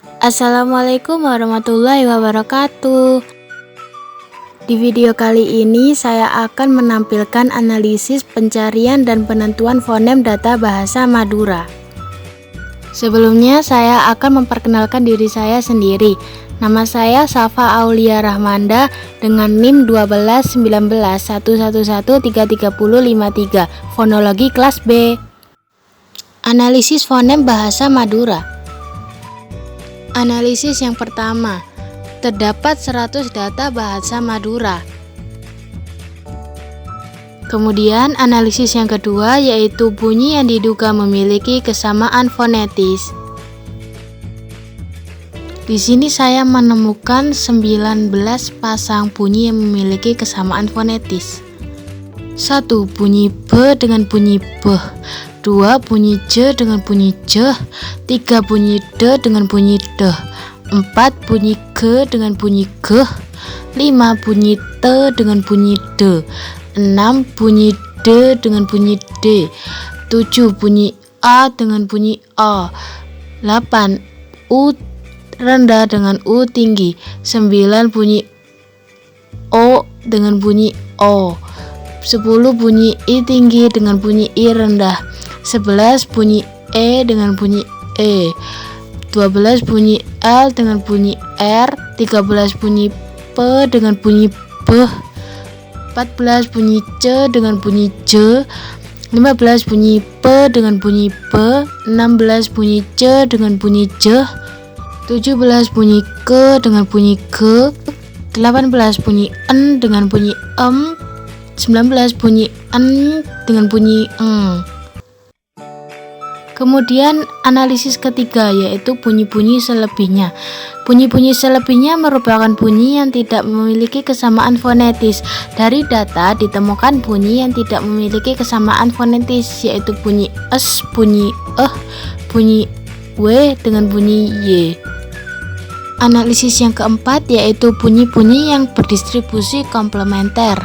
Assalamualaikum warahmatullahi wabarakatuh. Di video kali ini saya akan menampilkan analisis pencarian dan penentuan fonem data bahasa Madura. Sebelumnya saya akan memperkenalkan diri saya sendiri. Nama saya Safa Aulia Rahmanda dengan NIM 121911133053, fonologi kelas B. Analisis fonem bahasa Madura. Analisis yang pertama, terdapat 100 data bahasa Madura. Kemudian analisis yang kedua yaitu bunyi yang diduga memiliki kesamaan fonetis. Di sini saya menemukan 19 pasang bunyi yang memiliki kesamaan fonetis. 1. Bunyi B dengan bunyi B. 2. Bunyi J dengan bunyi J. 3. Bunyi D dengan bunyi D. 4. Bunyi G dengan bunyi G. 5. Bunyi T dengan bunyi D. 6. Bunyi D dengan bunyi D. 7. Bunyi A dengan bunyi A. 8. U rendah dengan U tinggi. 9. Bunyi O dengan bunyi O. 10. Bunyi I tinggi dengan bunyi I rendah. 11. Bunyi E dengan bunyi E. 12. Bunyi L dengan bunyi R. 13. Bunyi P dengan bunyi P. 14. Bunyi C dengan bunyi J. 15. Bunyi P dengan bunyi P. 16. Bunyi C dengan bunyi J. 17. Bunyi K dengan bunyi K. 18. Bunyi N dengan bunyi M. 19. Bunyi N dengan bunyi Ng. Kemudian analisis ketiga yaitu bunyi-bunyi selebihnya. Bunyi-bunyi selebihnya merupakan bunyi yang tidak memiliki kesamaan fonetis. Dari data ditemukan bunyi yang tidak memiliki kesamaan fonetis yaitu bunyi S, bunyi bunyi W dengan bunyi Y. Analisis yang keempat yaitu bunyi-bunyi yang berdistribusi komplementer.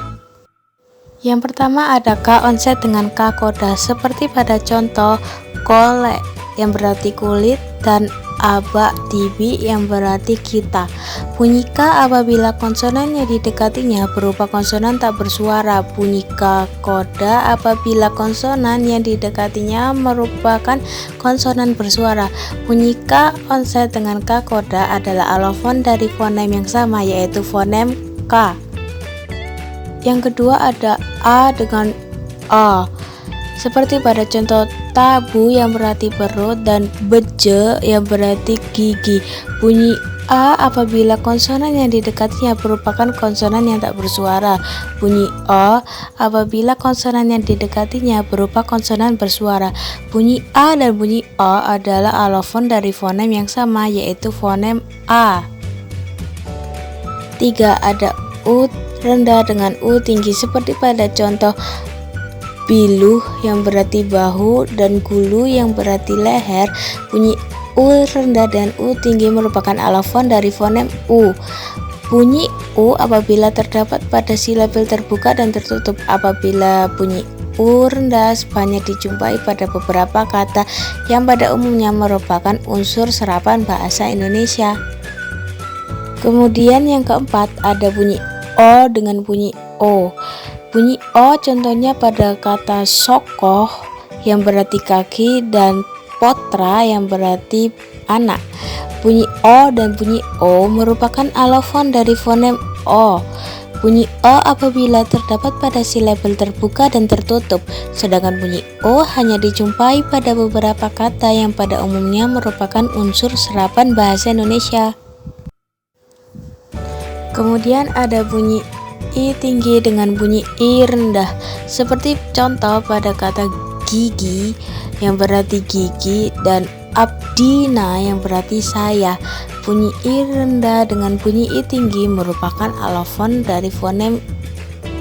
Yang pertama ada K onset dengan K koda seperti pada contoh kole yang berarti kulit dan aba dibi yang berarti kita. Bunyi K apabila konsonan yang didekatinya berupa konsonan tak bersuara. Bunyi K koda apabila konsonan yang didekatinya merupakan konsonan bersuara. Bunyi K onset dengan K koda adalah alofon dari fonem yang sama yaitu fonem K. Yang kedua ada A dengan A seperti pada contoh tabu yang berarti perut dan beje yang berarti gigi. Bunyi A apabila konsonan yang didekatinya merupakan konsonan yang tak bersuara. Bunyi O apabila konsonan yang didekatinya berupa konsonan bersuara. Bunyi A dan bunyi O adalah alofon dari fonem yang sama yaitu fonem A. 3. Ada U rendah dengan U tinggi seperti pada contoh biluh yang berarti bahu dan gulu yang berarti leher. Bunyi U rendah dan U tinggi merupakan alofon dari fonem U. Bunyi U apabila terdapat pada silabil terbuka dan tertutup. Apabila bunyi U rendah banyak dijumpai pada beberapa kata yang pada umumnya merupakan unsur serapan bahasa Indonesia. Kemudian yang keempat ada bunyi O dengan bunyi O. Bunyi O contohnya pada kata sokoh yang berarti kaki dan potra yang berarti anak. Bunyi O dan bunyi O merupakan alofon dari fonem O. Bunyi O apabila terdapat pada silabil terbuka dan tertutup, sedangkan bunyi O hanya dijumpai pada beberapa kata yang pada umumnya merupakan unsur serapan bahasa Indonesia. Kemudian ada bunyi I tinggi dengan bunyi I rendah seperti contoh pada kata gigi yang berarti gigi dan abdina yang berarti saya. Bunyi I rendah dengan bunyi I tinggi merupakan alofon dari fonem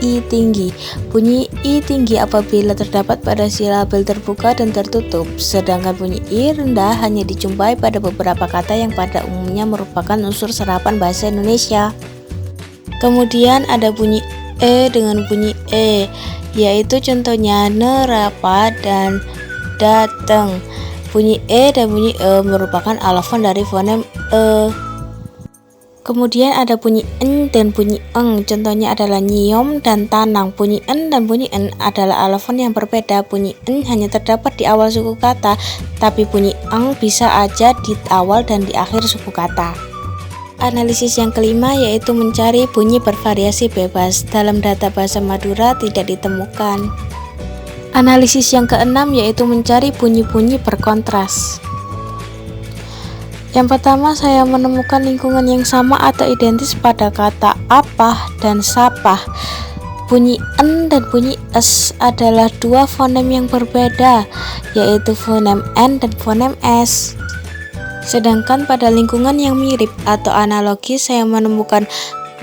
I tinggi. Bunyi I tinggi apabila terdapat pada silabil terbuka dan tertutup, sedangkan bunyi I rendah hanya dijumpai pada beberapa kata yang pada umumnya merupakan unsur serapan bahasa Indonesia. Kemudian ada bunyi E dengan bunyi E, yaitu contohnya nerapa dan datang. Bunyi e dan bunyi e merupakan alofon dari fonem e. Kemudian ada bunyi en dan bunyi eng. Contohnya adalah nyiom dan tanang. Bunyi en dan bunyi en adalah alofon yang berbeda. Bunyi en hanya terdapat di awal suku kata, tapi bunyi eng bisa aja di awal dan di akhir suku kata. Analisis yang kelima yaitu mencari bunyi bervariasi bebas. Dalam data bahasa Madura tidak ditemukan. Analisis yang keenam yaitu mencari bunyi-bunyi berkontras. Yang pertama, saya menemukan lingkungan yang sama atau identis pada kata apa dan sapah. Bunyi en dan bunyi es adalah dua fonem yang berbeda, yaitu fonem n dan fonem s. Sedangkan pada lingkungan yang mirip atau analogi, saya menemukan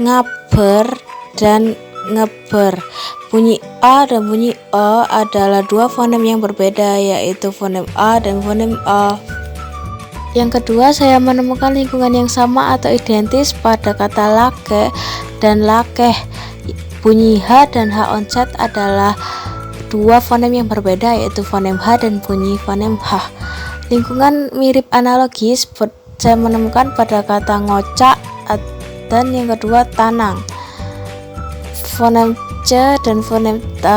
ngaber dan ngeber. Bunyi a dan bunyi o adalah dua fonem yang berbeda, yaitu fonem a dan fonem o. Yang kedua, saya menemukan lingkungan yang sama atau identis pada kata lake dan lakeh. Bunyi h dan h onset adalah dua fonem yang berbeda, yaitu fonem h dan bunyi fonem h. Lingkungan mirip analogis saya menemukan pada kata ngocak dan yang kedua tanang. Fonem c dan fonem t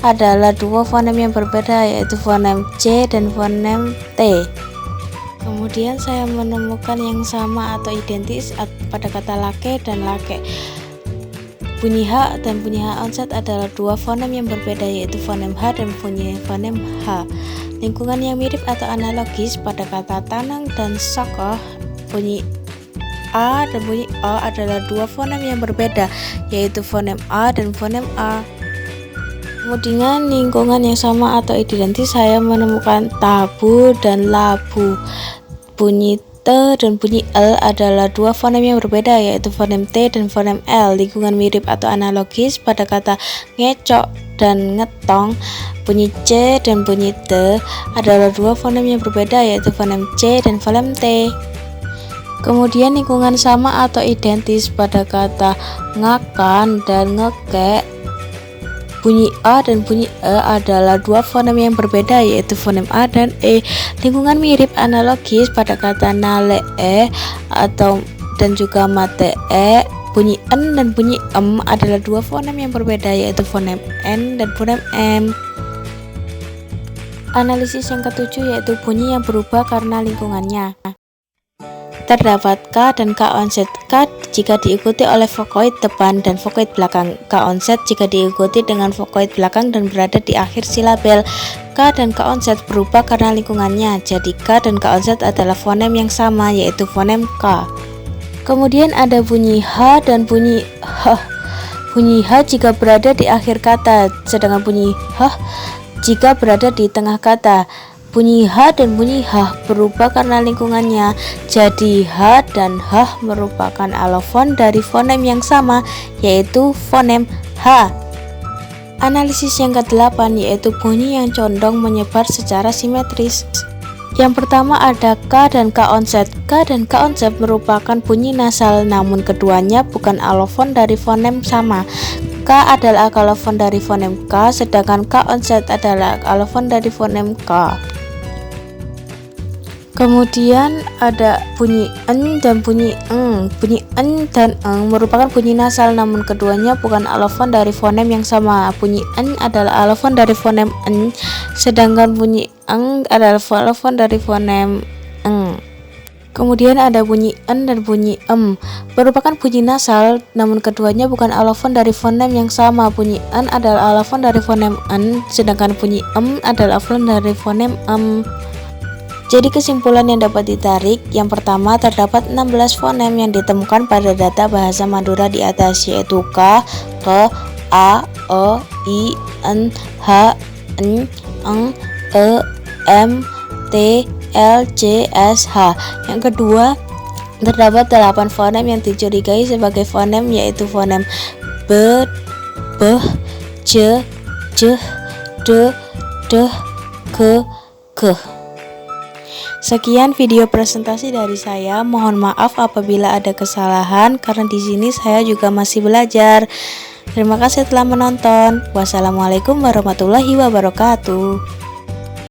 adalah dua fonem yang berbeda, yaitu fonem c dan fonem t. Kemudian saya menemukan yang sama atau identis pada kata lake dan lake. Bunyi H dan bunyi H onset adalah dua fonem yang berbeda, yaitu fonem H dan bunyi fonem H. Lingkungan yang mirip atau analogis pada kata tanang dan sokoh. Bunyi A dan bunyi O adalah dua fonem yang berbeda, yaitu fonem A dan fonem A. Kemudian lingkungan yang sama atau identis saya menemukan tabu dan labu. Bunyi T dan bunyi L adalah dua fonem yang berbeda, yaitu fonem T dan fonem L. Lingkungan mirip atau analogis pada kata ngecok dan ngetong. Bunyi C dan bunyi T adalah dua fonem yang berbeda, yaitu fonem C dan fonem T. Kemudian lingkungan sama atau identis pada kata ngakan dan ngekek. Bunyi A dan bunyi E adalah dua fonem yang berbeda, yaitu fonem A dan E. Lingkungan mirip analogis pada kata nale e atau dan juga mate e. Bunyi N dan bunyi M adalah dua fonem yang berbeda, yaitu fonem N dan fonem M. Analisis yang ketujuh yaitu bunyi yang berubah karena lingkungannya. Terdapat K dan K onset. K jika diikuti oleh vokoid depan dan vokoid belakang. K onset jika diikuti dengan vokoid belakang dan berada di akhir silabel. K dan K onset berubah karena lingkungannya. Jadi K dan K onset adalah fonem yang sama, yaitu fonem K. Kemudian ada bunyi H dan bunyi H. Bunyi H jika berada di akhir kata, sedangkan bunyi H jika berada di tengah kata. Bunyi H dan bunyi H berubah karena lingkungannya. Jadi H dan H merupakan alofon dari fonem yang sama, yaitu fonem H. Analisis yang ke-8 yaitu bunyi yang condong menyebar secara simetris. Yang pertama ada K dan K onset. K dan K onset merupakan bunyi nasal, namun keduanya bukan alofon dari fonem sama. K adalah alofon dari fonem K, sedangkan K onset adalah alofon dari fonem K. Kemudian ada bunyi en dan bunyi eng. Bunyi en dan eng merupakan bunyi nasal, namun keduanya bukan alofon dari fonem yang sama. Bunyi en adalah alofon dari fonem en, sedangkan bunyi eng adalah alofon dari fonem eng. Kemudian ada bunyi en dan bunyi em, merupakan bunyi nasal, namun keduanya bukan alofon dari fonem yang sama. Bunyi en adalah alofon dari fonem en, sedangkan bunyi em adalah alofon dari fonem em. Jadi kesimpulan yang dapat ditarik, yang pertama terdapat 16 fonem yang ditemukan pada data bahasa Madura di atas, yaitu K, K, A, E, I, N, H, N, Eng, E, M, T, L, C, S, H. Yang kedua, terdapat 8 fonem yang dicurigai sebagai fonem, yaitu fonem B, B, J, J, D, D, K, K. Sekian video presentasi dari saya. Mohon maaf apabila ada kesalahan karena di sini saya juga masih belajar. Terima kasih telah menonton. Wassalamualaikum warahmatullahi wabarakatuh.